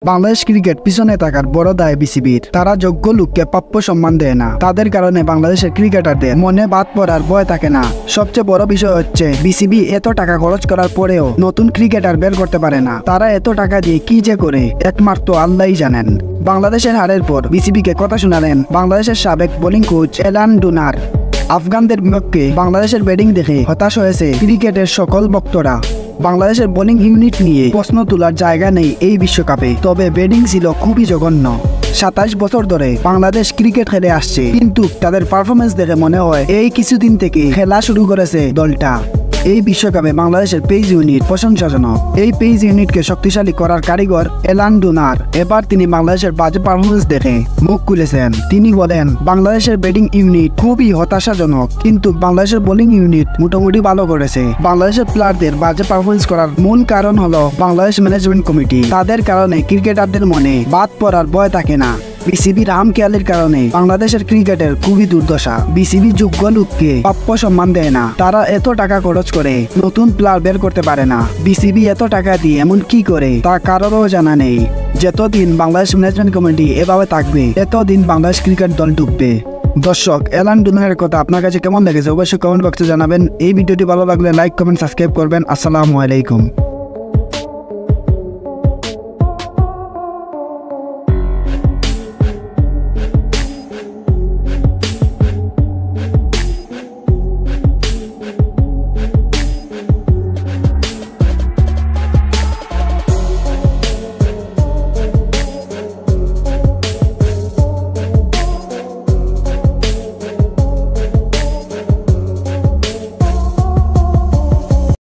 Bangladesh cricket পিছনে থাকার বড় দায় বিসিবির। তারা যোগ্য লোককে প্রাপ্য সম্মান দেয় না। তাদের কারণে বাংলাদেশের ক্রিকেটারদের মনে বাদ পড়ার ভয় থাকে না। সবচেয়ে বড় বিষয় হচ্ছে বিসিবি এত টাকা খরচ করার পরেও নতুন ক্রিকেটার বের করতে পারে না। তারা এত টাকা দিয়ে কি যে করে একমাত্র আল্লাহই জানেন। বাংলাদেশের হারের পর বিসিবিকে কথা শোনালেন বাংলাদেশের সাবেক বোলিং কোচ এলান ডুনার। আফগানদের বিপক্ষে বাংলাদেশের ব্যাটিং দেখে হতাশ হয়েছে ক্রিকেটের সকল ভক্তরা। বাংলাদেশের বোলিং ইউনিট নিয়ে প্রশ্ন তোলার জায়গা নেই এই বিশ্বকাপে, তবে ব্যাটিং ছিল খুবই জঘন্য। ২৭ বছর ধরে বাংলাদেশ ক্রিকেট খেলে আসছে, কিন্তু তাদের পারফরমেন্স দেখে মনে হয় এই কিছুদিন থেকে খেলা শুরু করেছে দলটা। এই বিশ্বকাপে বাংলাদেশের পেস ইউনিট প্রশংসাজনক। এই পেস ইউনিটকে শক্তিশালী করার কারিগর এলান ডুনার। এবার তিনি বাংলাদেশের বাজে পারফরমেন্স দেখে মুখ খুলেছেন। তিনি বলেন, বাংলাদেশের ব্যাটিং ইউনিট খুবই হতাশাজনক, কিন্তু বাংলাদেশের বোলিং ইউনিট মোটামুটি ভালো করেছে। বাংলাদেশের প্লেয়ারদের বাজে পারফরমেন্স করার মূল কারণ হলো বাংলাদেশ ম্যানেজমেন্ট কমিটি। তাদের কারণে ক্রিকেটারদের মনে বাদ পড়ার ভয় থাকে না। বিসিবির খেয়ালের কারণে বাংলাদেশের ক্রিকেটের খুবই দুর্দশা। বিসিবি যোগ্য লোককে প্রাপ্য সম্মান দেয় না। তারা এত টাকা খরচ করে নতুন প্লেয়ার বের করতে পারে না। বিসিবি এত টাকা দিয়ে এমন কি করে তা কারোরও জানা নেই। যতদিন বাংলাদেশ ম্যানেজমেন্ট কমিটি এভাবে থাকবে, এতদিন বাংলাদেশ ক্রিকেট দল ডুববে। দর্শক, এলান ডুনারের কথা আপনার কাছে কেমন লেগেছে অবশ্যই কমেন্ট বক্সে জানাবেন। এই ভিডিওটি ভালো লাগলে লাইক, কমেন্ট, সাবস্ক্রাইব করবেন। আসসালামু আলাইকুম।